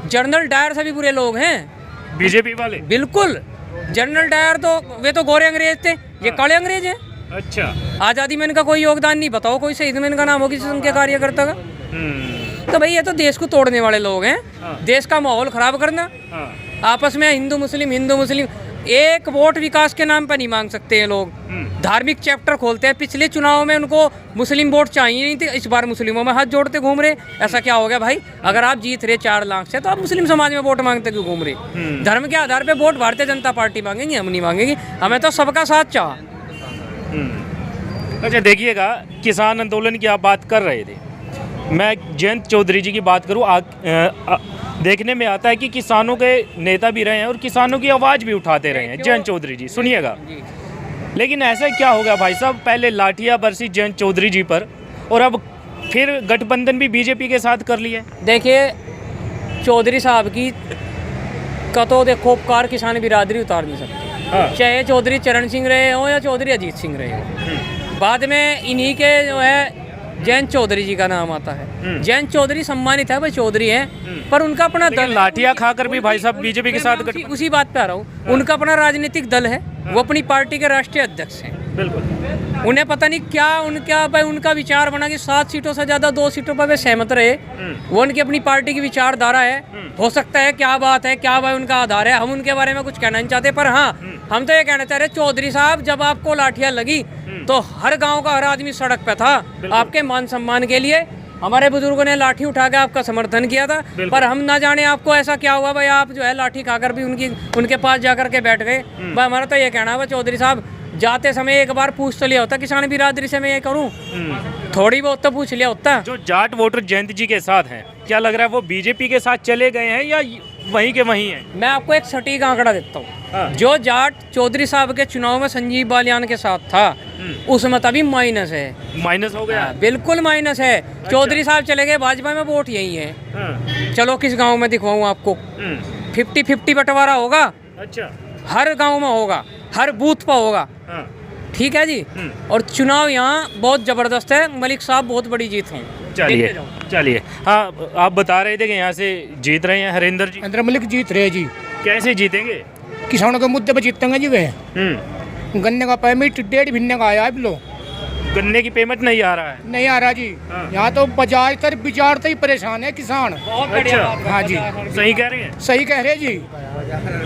General Dyer सभी बुरे लोग हैं, बीजेपी वाले। बिल्कुल। जनरल डायर तो वे तो गोरे अंग्रेज थे, ये काले अंग्रेज हैं। अच्छा। आज़ादी में इनका कोई योगदान नहीं, बताओ कोई शहीद में इनका नाम हो किसी उनके कार्यकर्ता का। तो भाई ये तो देश को तोड़ने वाले लोग हैं, देश का माहौल खराब करना। आपस में हिंदू मुस्लिम एक वोट विकास के नाम पर नहीं मांग सकते हैं लोग। धार्मिक चैप्टर खोलते हैं, पिछले चुनाव में उनको मुस्लिम वोट चाहिए नहीं थे, इस बार मुस्लिमों में हाथ जोड़ते घूम रहे। ऐसा क्या हो गया भाई? अगर आप जीत रहे 4 लाख से तो आप मुस्लिम समाज में वोट मांगते क्यों घूम रहे? धर्म के आधार पे वोट भारतीय जनता पार्टी मांगेंगे, हम नहीं मांगेंगे। हमें तो सबका साथ चाह। अच्छा देखिएगा, किसान आंदोलन की आप बात कर रहे थे, मैं जयंत चौधरी जी की बात करूँ, देखने में आता है कि किसानों के नेता भी रहे हैं और किसानों की आवाज़ भी उठाते रहे हैं जयंत चौधरी जी, सुनिएगा। लेकिन ऐसा क्या हो गया भाई साहब, पहले लाठियाँ बरसी जयंत चौधरी जी पर और अब फिर गठबंधन भी बीजेपी के साथ कर लिया। देखिए चौधरी साहब की का तो देखो उपकार किसान बिरादरी उतार नहीं सकती, चाहे चौधरी चरण सिंह रहे हो या चौधरी अजीत सिंह रहे हो। बाद में इन्हीं के जो है जयंत चौधरी जी का नाम आता है। जयंत चौधरी सम्मानित है, भाई चौधरी हैं, पर उनका अपना दल, लाठियाँ खाकर भी भाई साहब बीजेपी के साथ उसी बात पे आ रहा हूँ। उनका अपना राजनीतिक दल है, वो अपनी पार्टी के राष्ट्रीय अध्यक्ष हैं। बिल्कुल। उन्हें पता नहीं क्या उनका विचार बना कि 7 सीटों से ज्यादा 2 सीटों पर वे सहमत रहे। वो उनकी अपनी पार्टी की विचारधारा है, हो सकता है क्या बात है, क्या भाई उनका आधार है, हम उनके बारे में कुछ कहना नहीं चाहते। पर हाँ, हम तो ये कहना चाह रहे चौधरी साहब, जब आपको लाठियां लगी तो हर गांव का हर आदमी सड़क पे था आपके मान सम्मान के लिए। हमारे बुजुर्गों ने लाठी उठा के आपका समर्थन किया था, पर हम ना जाने आपको ऐसा क्या हुआ भाई, आप जो है लाठी खाकर भी उनके पास जाकर के बैठ गए। भाई हमारा तो ये कहना है चौधरी साहब, जाते समय एक बार पूछ तो लिया होता किसान बिरादरी से मैं ये करूं, थोड़ी बहुत तो पूछ लिया होता। जो जाट वोटर जयंत जी के साथ हैं, क्या लग रहा है वो बीजेपी के साथ चले गए हैं या वहीं के वहीं हैं? मैं आपको एक सटीक आंकड़ा देता हूँ। जो जाट चौधरी साहब के चुनाव में संजीव बालियान के साथ था, उसमें तभी माइनस है। माइनस हो गया? बिल्कुल माइनस है। अच्छा। चौधरी साहब चले गए, भाजपा में वोट यही है। चलो किस गांव में दिखवाऊं आपको, 50-50 बंटवारा होगा। अच्छा। हर गांव में होगा, हर बूथ पर होगा। ठीक है जी। और चुनाव यहाँ बहुत जबरदस्त है, मलिक साहब बहुत बड़ी जीत है। चलिए हाँ, आप बता रहे थे कि यहाँ से जीत रहे हैं हरिंदर जी। हरिंदर मलिक जीत रहे जी। कैसे जीतेंगे? किसानों के मुद्दे पर जीतेंगे जी वे। गन्ने का पेमेंट 1.5 महीने का आया है। गन्ने की पेमेंट नहीं आ रहा है? नहीं आ रहा जी। यहाँ तो बजाज तर विचार से ही परेशान है किसान। अच्छा। हाँ जी, सही कह रहे हैं? सही कह रहे जी।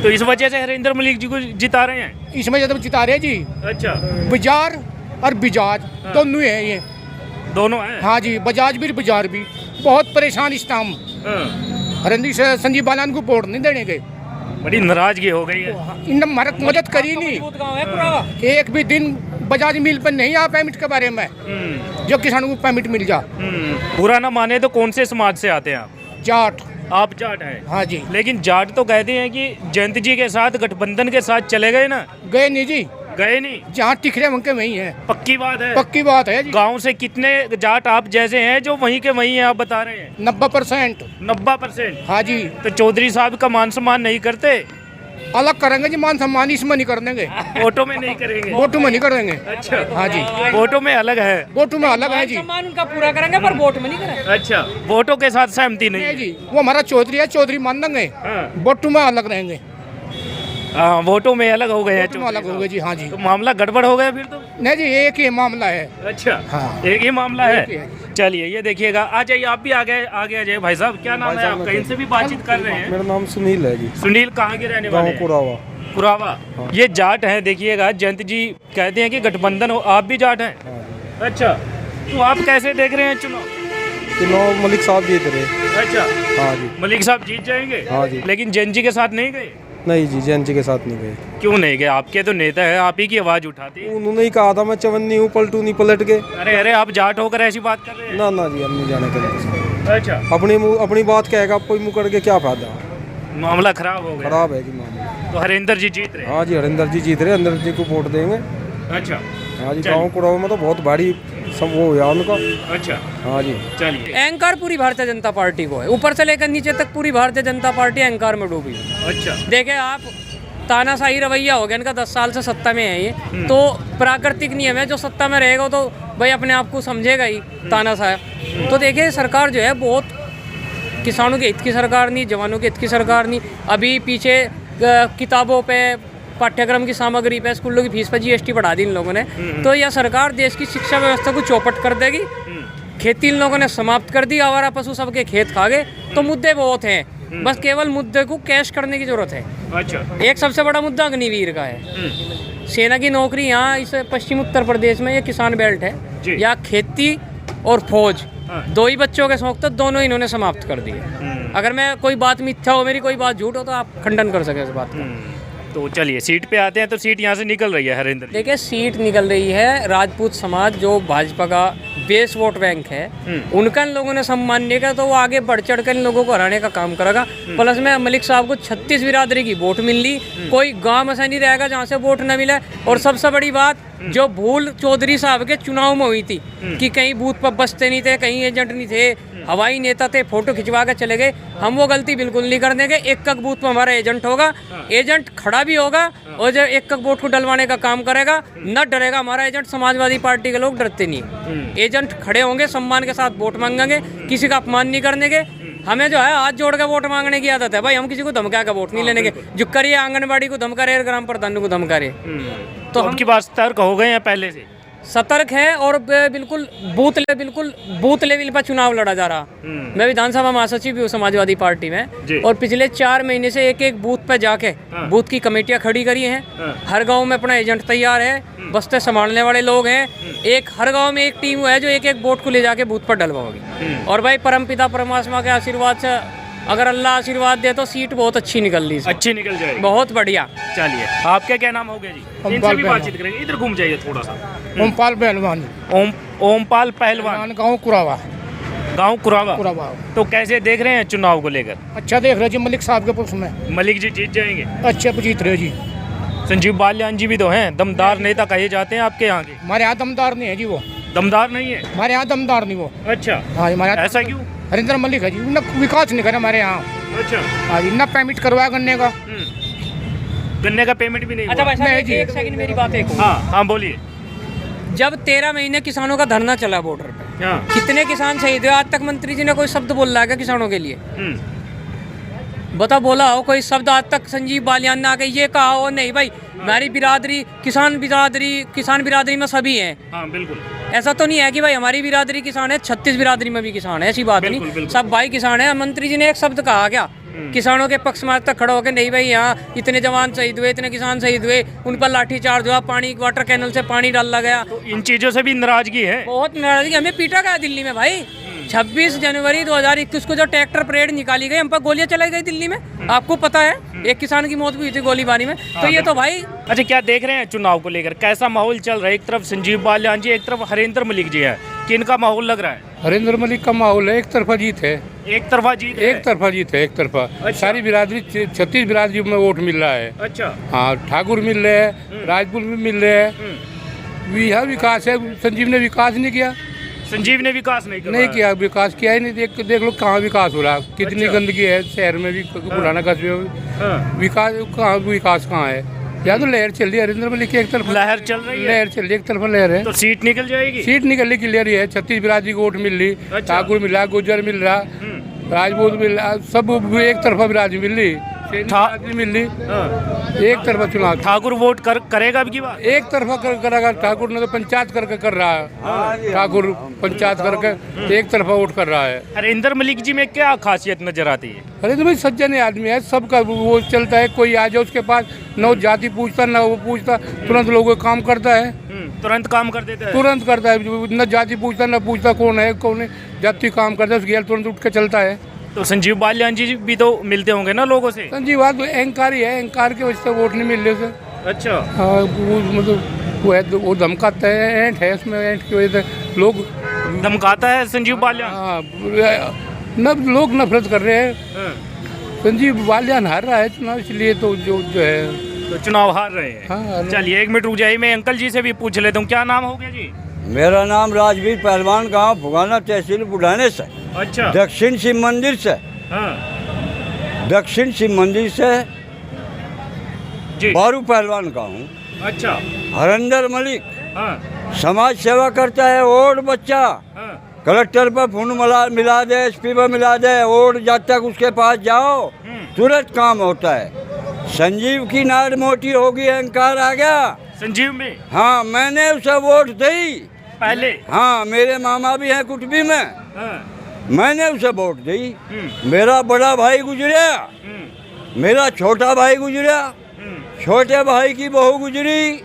तो इस वजह से हरिंदर मलिक जी को जिता रहे हैं? इस वजह से जिता रहे जी। अच्छा। बजार और बिजाज दोनों है ये। दोनों हैं? हाँ जी, बजाज भी बाजार भी बहुत परेशान इस टाइम। हरिंदर से संजीव बालियान को वोट नहीं देने के, बड़ी नाराजगी हो गई है। इन्होंने मदद करी नहीं। एक भी दिन बजाज मिल पर नहीं आ पेमेंट के बारे में, जो किसानों को पेमेंट मिल जा। बुरा ना माने तो कौन से समाज से आते हैं आप? जाट। आप जाट हैं? हाँ जी। लेकिन जाट तो कहते हैं कि जयंत जी के साथ गठबंधन के साथ चले गए ना? गए नहीं जी। गए नहीं? जहाँ टिक रहे वहीं के वहीं है। पक्की बात है? पक्की बात है जी। गाँव से कितने जाट आप जैसे हैं जो वहीं के वहीं हैं, आप बता रहे हैं? 90%। 90%? हाँ जी। तो चौधरी साहब का मान सम्मान नहीं करते? अलग करेंगे जी, मान सम्मान इसमें नहीं कर देंगे। वोटों में नहीं करेंगे? वोटों में नहीं कर देंगे। अच्छा। हाँ जी, वोटों में अलग है? वोटों में अलग है जी। सम्मान उनका पूरा करेंगे पर वोट में नहीं करेंगे। अच्छा, वोटों के साथ सहमति नहीं जी। वो हमारा चौधरी है, चौधरी मान देंगे, वोटों में अलग रहेंगे। हाँ, वोटों में अलग हो गए हैं? अलग हो गए जी। हाँ जी। तो मामला गड़बड़ हो गया फिर तो? नहीं जी, एक ही मामला है। अच्छा। हाँ, एक ही मामला है। चलिए ये देखिएगा, आ जाइए आप भी आगे आ जाइए भाई साहब। क्या नाम है आपका? इनसे भी बातचीत कर रहे हैं। मेरा नाम सुनील है जी। सुनील कहाँ के रहने वाले हैं? कुरावा। कुरावा। ये जाट है, देखिएगा जयंत जी कहते हैं कि गठबंधन हो, आप भी जाट हैं? अच्छा, तो आप कैसे देख रहे हैं चुनाव? मलिक साहब जीत रहे। अच्छा। हाँ जी, मलिक साहब जीत जाएंगे? हाँ जी। लेकिन जयंत जी के साथ नहीं गए? नहीं जी, जयंत जी के साथ नहीं गए। क्यों नहीं गए? आपके तो नेता है, आप ही की आवाज उठाती। उन्होंने ही कहा था मैं चवन्नी हूँ, पलटू नहीं पलट के। अरे अरे, आप जाट होकर ऐसी बात कर रहे हैं? ना जी, हम नहीं जाने के। अच्छा। अपनी बात कहेगा कोई मुँह करके क्या फायदा? मामला खराब हो गया। खराब है जी मामला। तो हरिंदर जी जीत रहे हैं? हाँ जी, हरिंदर जी जीत रहे, हरिंदर जी को वोट देंगे। अच्छा। हाँ जी, गाँव कुड़ाव में तो बहुत भारी सब वो हुआ उनका। अच्छा। हाँ जी। चलिए, अहंकार पूरी भारतीय जनता पार्टी को है, ऊपर से लेकर नीचे तक पूरी भारतीय जनता पार्टी अहंकार में डूबी। अच्छा। देखे आप, तानाशाही रवैया हो गया इनका, 10 साल से सत्ता में है ये। तो प्राकृतिक नियम है, जो सत्ता में रहेगा तो भाई अपने आप को समझेगा ही तानाशाह। तो देखिए सरकार जो है बहुत किसानों के हित की सरकार नहीं, जवानों के हित की सरकार नहीं। अभी पीछे किताबों पे, पाठ्यक्रम की सामग्री पे, स्कूलों की फीस पे जीएसटी बढ़ा दी इन लोगों ने। तो यह सरकार देश की शिक्षा व्यवस्था को चौपट कर देगी। खेती इन लोगों ने समाप्त कर दी, आवारा पशु सबके खेत खा गए। तो मुद्दे बहुत हैं, बस केवल मुद्दे को कैश करने की जरूरत है। अच्छा। एक सबसे बड़ा मुद्दा अग्निवीर का है। सेना की नौकरी यहाँ इस पश्चिम उत्तर प्रदेश में ये किसान बेल्ट है, या खेती और फौज, दो ही बच्चों के शौक, तो दोनों इन्होंने समाप्त कर दिए। अगर मैं कोई बात मिथ्या हो, मेरी कोई बात झूठ हो, तो आप खंडन कर सके इस बात का। तो चलिए सीट पे आते हैं। तो सीट यहाँ से निकल रही है हरिंदर जी। देखिए, सीट निकल रही है राजपूत समाज, जो भाजपा का बेस वोट बैंक है, उनका इन लोगों ने सम्मान नहीं किया, तो वो आगे बढ़ चढ़ कर इन लोगों को हराने का काम करेगा। प्लस में मलिक साहब को 36 बिरादरी की वोट मिल ली, कोई गांव ऐसा नहीं रहेगा जहां से वोट न मिले। और सबसे बड़ी बात, जो भूल चौधरी साहब के चुनाव में हुई थी कि कहीं बूथ पर बसते नहीं थे, कहीं एजेंट नहीं थे, हवाई नेता थे, फोटो खिंचवा के चले गए, हम वो गलती बिल्कुल नहीं कर देंगे। एक बूथ पर हमारा एजेंट होगा, एजेंट खड़ा भी होगा, और जो एक वोट को डलवाने का काम करेगा, न डरेगा हमारा एजेंट। समाजवादी पार्टी के लोग डरते नहीं, एजेंट खड़े होंगे, सम्मान के साथ वोट मांगेंगे, किसी का अपमान नहीं करने के। हमें जो है हाथ जोड़ के वोट मांगने की आदत है भाई, हम किसी को धमका के वोट नहीं लेने के। जो करिए आंगनबाड़ी को धमका रहे, ग्राम प्रधान को धमका रहे, तो आपकी बात सतर्क हो गए हैं पहले से? सतर्क है, और बिल्कुल बूथ लेवल पर चुनाव लड़ा जा रहा। मैं विधानसभा महासचिव भी हूँ समाजवादी पार्टी में, और पिछले 4 महीने से एक बूथ पे जाके बूथ की कमेटियां खड़ी करी हैं। हर गांव में अपना एजेंट तैयार है, बस्ते संभालने वाले लोग हैं। हर गांव में एक टीम है जो एक वोट को ले जाके बूथ पर डलवाओगी। और भाई परमपिता परमात्मा के आशीर्वाद से, अगर अल्लाह आशीर्वाद दे, तो सीट बहुत अच्छी निकल ली, अच्छी निकल जाएगी, बहुत बढ़िया। चलिए, आपका क्या नाम हो गया जी? इनसे भी बातचीत करेंगे, इधर घूम जाइए थोड़ा सा। ओमपाल पहलवान। ओमपाल पहलवान, गाँव कुरावा। गाँव कुरावा। कुरावा। तो कैसे देख रहे हैं चुनाव को लेकर? अच्छा देख रहे जी, मलिक साहब के पक्ष में। मलिक जी जीत जाएंगे? अच्छे पे जीत रहे जी। संजीव बालियान जी भी तो हैं, दमदार नेता कहे जाते हैं आपके यहाँ के। हमारे यहाँ दमदार नहीं है जी, वो दमदार नहीं है हमारे यहाँ दमदार नहीं वो। अच्छा। हाँ, हमारे ऐसा क्यों? हरिंदर मलिक है जी, उन्होंने विकास नहीं करा हमारे यहाँ। अच्छा। हाँ जी, ना पेमेंट करवाया गन्ने का। गन्ने का पेमेंट भी नहीं अच्छा हुआ? भाई साहब, एक सेकंड मेरी बात एक। हाँ हाँ बोलिए। जब 13 महीने किसानों का धरना चला बॉर्डर पे, हाँ। कितने किसान शहीद हुए? आज तक मंत्री जी ने कोई शब्द बोल रहा है क्या किसानों के लिए? बता, बोला हो कोई शब्द आज तक? संजीव बालियान ने आके ये कहा हो? नहीं भाई, हमारी बिरादरी किसान बिरादरी में सभी हैं। हाँ बिल्कुल। ऐसा तो नहीं है कि भाई हमारी बिरादरी किसान है, 36 बिरादरी में भी किसान है, ऐसी बात नहीं। सब भाई किसान है। मंत्री जी ने एक शब्द कहा क्या किसानों के पक्ष में आज तक खड़ा होकर? नहीं भाई, यहाँ इतने जवान शहीद हुए, इतने किसान शहीद हुए, उन पर लाठीचार्ज हुआ, पानी वाटर कैनल से पानी डाला गया। तो इन चीजों से भी नाराजगी है? बहुत नाराजगी। हमें पीटा गया दिल्ली में भाई। 26 जनवरी 2021 को जो ट्रैक्टर परेड निकाली गई, हम पर गोलियां चलाई गई दिल्ली में, आपको पता है। एक किसान की मौत भी हुई थी गोलीबारी में। तो ये तो भाई। अच्छा, क्या देख रहे हैं चुनाव को लेकर? कैसा माहौल चल रहा है? एक तरफ संजीव बालियान जी, एक तरफ हरिंदर मलिक जी है, किनका माहौल लग रहा है? हरिंदर मलिक का माहौल है, एक तरफा जीत है। एक तरफा जीत है? एक तरफा जीत है, एक तरफा। अच्छा। सारी बिरादरी 36 बिरादरी में वोट मिल रहा है। अच्छा। हाँ, ठाकुर मिल रहे हैं, राजपूत भी मिल रहे हैं। यह विकास है। संजीव ने विकास नहीं किया। संजीव ने विकास नहीं किया, विकास किया ही नहीं। देख लो कहाँ विकास हो रहा है, कितनी गंदगी है शहर में भी, पुराना कस्बे में। विकास कहाँ है? या तो लहर चल रही है हरिंदर मलिक की, एक तरफ लहर चल रही है। लहर चल रही है, एक तरफ लहर है। तो सीट निकल जाएगी? सीट निकलने क्लियर ही है। 36 बिरादरी को वोट मिल रही। अच्छा। ठाकुर मिल रहा, गुर्जर मिल रहा, राजपूत मिल रहा, सब एक तरफा बिरादरी मिल रही, मिल रही। एक तरफा चुनाव। ठाकुर वोट करेगा अब की बात? एक तरफा करेगा। ठाकुर ने तो पंचायत करके कर रहा है। ठाकुर पंचायत करके एक तरफा वोट कर रहा है। हरिंदर मलिक जी में क्या खासियत नजर आती है? अरे तो भाई सज्जन आदमी है, सबका वो चलता है। कोई आ जाए उसके पास, न वो जाति पूछता न वो पूछता, तुरंत लोगों का काम करता है। तुरंत काम कर देता है? तुरंत करता है, न जाति पूछता न पूछता कौन है कौन है, जाति काम करता है, उसके तुरंत उठ के चलता है। तो संजीव बालियान जी भी तो मिलते होंगे ना लोगों से? संजीव बात अहंकार ही है, अहंकार की वजह से वोट नहीं मिल रहे उसे। अच्छा। हाँ, वो मतलब वो है, वो धमकाता है, एंट है उसमें, एंट की वजह से लोग धमकाता है संजीव बालियान। हाँ, लोग नफरत कर रहे हैं। संजीव बालियान हार रहा है चुनाव, इसलिए तो जो है तो चुनाव हार रहे हैं। हाँ। चलिए 1 मिनट रुक जाइए, मैं अंकल जी से भी पूछ लेता हूँ। क्या नाम हो गया जी? मेरा नाम राजवीर पहलवान, गांव फुगाना, तहसील बुढ़ाने से। अच्छा। दक्षिण शिव मंदिर से। हाँ। दक्षिण शिव मंदिर से जी। बारू पहलवान का हूँ। अच्छा। हरिंदर मलिक हाँ। समाज सेवा करता है, और बच्चा हाँ। कलेक्टर पर फोन मिला दे, एसपी पर मिला दे, और जब तक उसके पास जाओ तुरंत काम होता है। संजीव की नाड़ मोटी होगी, अहंकार आ गया। संजीव में हाँ, मैंने उसे वोट दी पहले। हाँ, मेरे मामा भी हैं कुटुंबी में, हाँ। मैंने उसे वोट दी। मेरा बड़ा भाई गुजरा, मेरा छोटा भाई गुजरा, छोटे भाई की बहू गुजरी,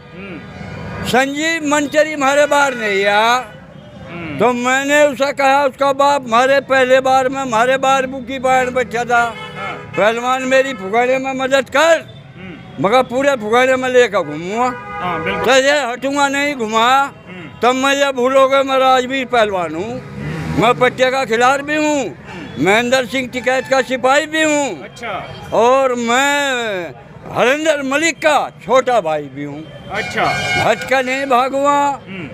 संजीव मंचरी हमारे बार नहीं आया, तो मैंने उसे कहा, उसका बाप हमारे पहले बार में हमारे बार की बाढ़ बच्चा था, पहलवान मेरी फुगाने में मदद कर, मगर पूरे फुगाने में लेकर घूमूंगा, तो ये हटूंगा नहीं घुमा, तब मैं ये भूलोगे मैं राजवीर पहलवान हूँ, मैं पट्टे का खिलाड़ी भी हूँ, महेंद्र सिंह टिकैत का सिपाही भी हूँ, अच्छा। और मैं हरिंदर मलिक का छोटा भाई भी हूँ। अच्छा। हटका नहीं भागुआ।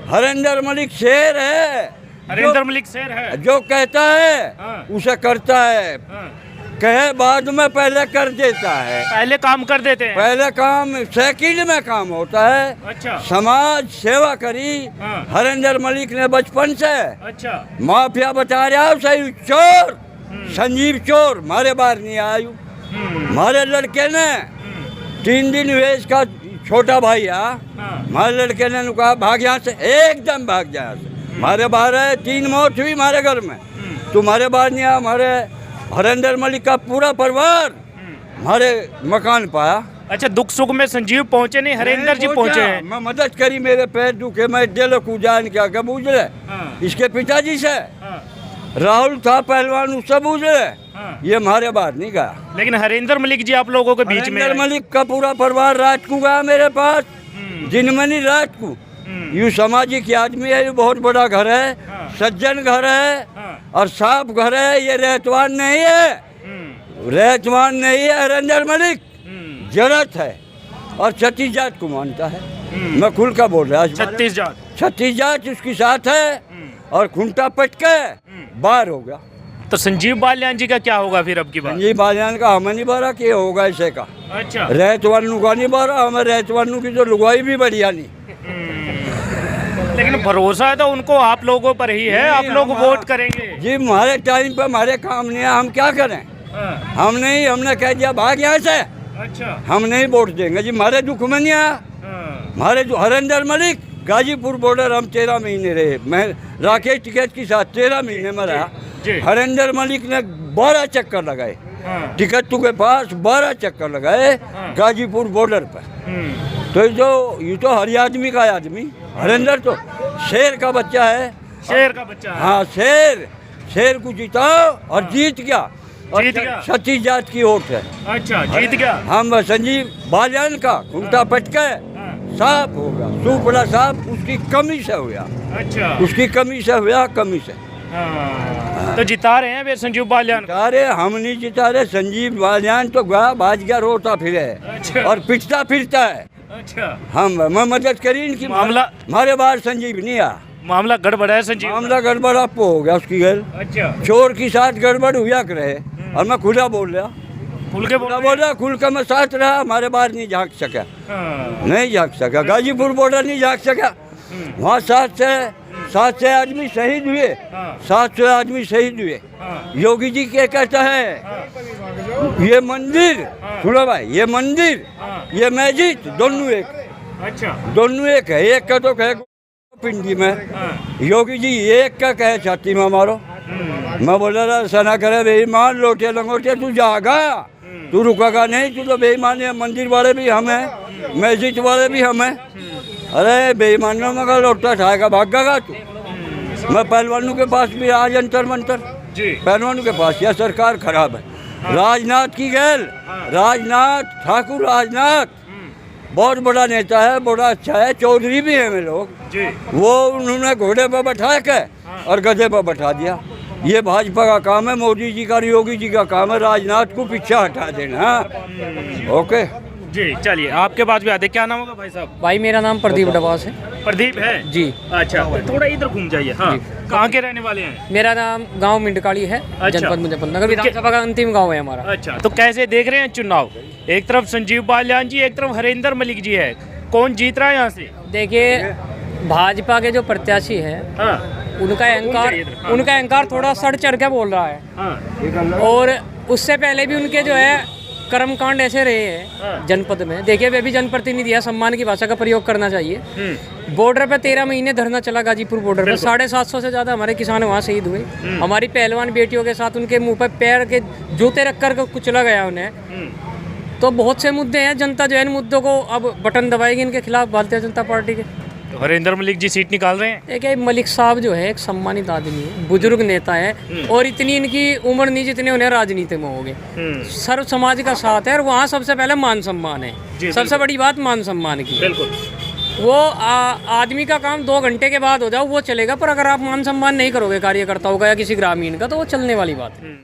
हरिंदर मलिक शेर है, हरिंदर मलिक शेर है, जो कहता है हाँ। उसे करता है, हाँ। कहे बाद में पहले कर देता है, पहले काम कर देते हैं। पहले काम सेकंड में काम होता है। अच्छा। समाज सेवा करी हाँ। हरिंदर मलिक ने बचपन से। अच्छा। माफिया बता रहा हूँ सही, चोर संजीव चोर हमारे बार नहीं आयु, हमारे लड़के ने 3 दिन हुए, इसका छोटा भाई है, हमारे लड़के ने कहा भाग यहाँ से, एकदम भाग जा यहाँ से, हमारे बाहर है, 3 मौत हुई हमारे घर में, तुम्हारे बाहर नहीं आया। हमारे हरिंदर मलिक का पूरा परिवार हमारे मकान पाया। अच्छा, दुख सुख में संजीव पहुंचे नहीं, हरिंदर जी पहुंचे हैं। मैं मदद करी, मेरे पैर दुखे, मैं दिल को जान क्या बूझ ले, इसके पिताजी से राहुल था पहलवान, उससे बूझ ले, ये हमारे बात नहीं गया। लेकिन हरिंदर मलिक जी आप लोगों के बीच में हरिंदर मलिक का पूरा परिवार रात को गया मेरे पास, दिन में नहीं रात को। यू सामाजिक आदमी है, ये बहुत बड़ा घर है, सज्जन घर है, और साफ घर है, ये रहतवान नहीं है, रहतवान नहीं है। हरिंदर मलिक जरत है और छत्तीस जात को मानता है, मैं खुल का बोल रहा हूँ। 36 जात उसके साथ है, और खूंटा पट के बाहर हो गया। तो संजीव बालियान जी का क्या होगा फिर अब की बात? संजीव बालियान का हमें नहीं बारा कि होगा ऐसे का। अच्छा। रहतवानू का नहीं बारा, हमें रहतवानू की तो लुगाई भी बढ़िया नहीं। लेकिन भरोसा है तो उनको आप लोगों पर ही है, आप लोग वोट करेंगे जी। हमारे टाइम पे हमारे काम नहीं है, हम क्या करें? हम नहीं, हमने कह दिया भाग यहाँ से। अच्छा। हम नहीं वोट देंगे जी, हमारे दुख में नहीं आया। हमारे जो हरिंदर मलिक गाजीपुर बॉर्डर हम 13 महीने रहे, मैं राकेश टिकैत के साथ 13 महीने में रहा। हरिंदर मलिक ने 12 चक्कर लगाए टिकैत के पास, 12 चक्कर लगाए गाजीपुर बॉर्डर पर। तो जो ये तो हर आदमी का आदमी, हरिंदर तो शेर का बच्चा है, शेर का बच्चा है। हाँ, शेर को जीताओ और जीत गया, और 36 जात की वोट है। अच्छा, जीत गया। हम संजीव बालियान का खूंटा पटके साफ हो गया, सुपड़ा साफ उसकी कमी से हुआ। अच्छा। उसकी कमी से हुआ, कमी से। तो जिता रहे हैं वे संजीव बालियान? अरे हम नहीं जिता रहे, संजीव बालियान तो गया भाज गया, रोता फिरे। अच्छा। और पिटता फिरता है। अच्छा। मैं मदद करी इनकी, मामला हमारे बाहर संजीव नहीं आया, मामला गड़बड़ है संजीव, मामला गड़बड़ आपको हो गया उसकी घर। अच्छा। चोर के साथ गड़बड़ हुआ करे, और मैं खुला बोल रहा, खुल के बोल रहा, खुल के मैं साथ रहा, हमारे बाहर नहीं झाँक सका, नहीं झाँक सका, गाजीपुर बॉर्डर नहीं झाँक सका। वहाँ 7 से आदमी शहीद हुए, 700 आदमी शहीद हुए। योगी जी क्या कहता है, ये मंदिर सुनो भाई, ये मंदिर ये मस्जिद दोनों एक। अच्छा। दोनों एक है, एक का तो कहे पिंडी में, योगी जी एक का कहे छाती में मारो। मैं बोला रहा सना करे बेईमान, लोटे लंगोटे तू जागा, तू रुकेगा नहीं, तू तो बेईमान है। मंदिर वाले भी हम हैं, मस्जिद वाले भी हम हैं। अरे बेईमानों में का लोटा उठाएगा भागेगा तू। मैं पहलवानों के पास भी आज अंतर मंतर, पहलवानों के पास यह सरकार खराब है। राजनाथ की गैल, राजनाथ ठाकुर राजनाथ बहुत बड़ा नेता है, बड़ा अच्छा है, चौधरी भी है मेरे लोग। वो उन्होंने घोड़े पर बैठा के और गधे पर बैठा दिया। ये भाजपा का काम है, मोदी जी का, योगी जी का काम है राजनाथ को पीछे हटा देना। ओके जी, चलिए आपके पास भी आते। क्या नाम होगा भाई साहब? भाई मेरा नाम प्रदीप डबास है। प्रदीप है जी। अच्छा, तो थोड़ा इधर घूम जाइए। हाँ, कहाँ के रहने वाले हैं? मेरा नाम गांव मिंडकाली है, अच्छा। जनपद मुजफ्फरनगर, विधानसभा का अंतिम गांव है हमारा। अच्छा, तो कैसे देख रहे हैं चुनाव? एक तरफ संजीव बालियान जी, एक तरफ हरिंदर मलिक जी है, कौन जीत रहा है यहाँ से? देखिए, भाजपा के जो प्रत्याशी हैं हाँ। उनका अहंकार थोड़ा सड़ चढ़ के बोल रहा है। और उससे पहले भी उनके जो है कर्मकांड ऐसे रहे हैं जनपद में। देखिए वे भी जनप्रतिनिधि है, सम्मान की भाषा का प्रयोग करना चाहिए। बॉर्डर पे 13 महीने धरना चला, गाजीपुर बॉर्डर पे 750 से ज़्यादा हमारे किसान वहाँ शहीद हुए। हमारी पहलवान बेटियों के साथ उनके मुंह पर पैर के जूते रखकर कुचला गया उन्हें। तो बहुत से मुद्दे हैं, जनता जो है इन मुद्दों को अब बटन दबाएगी इनके खिलाफ, भारतीय जनता पार्टी के। हरिंदर मलिक जी सीट निकाल रहे हैं। देखिए मलिक साहब जो है एक सम्मानित आदमी है, बुजुर्ग नेता है, और इतनी इनकी उम्र नहीं जितने उन्हें राजनीति में हो गए। सर्व समाज का साथ है, और वहाँ सबसे पहले मान सम्मान है। सबसे बड़ी बात मान सम्मान की। बिल्कुल। वो आदमी का काम 2 घंटे के बाद हो जाओ वो चलेगा, पर अगर आप मान सम्मान नहीं करोगे कार्यकर्ताओं का या किसी ग्रामीण का, तो वो चलने वाली बात है।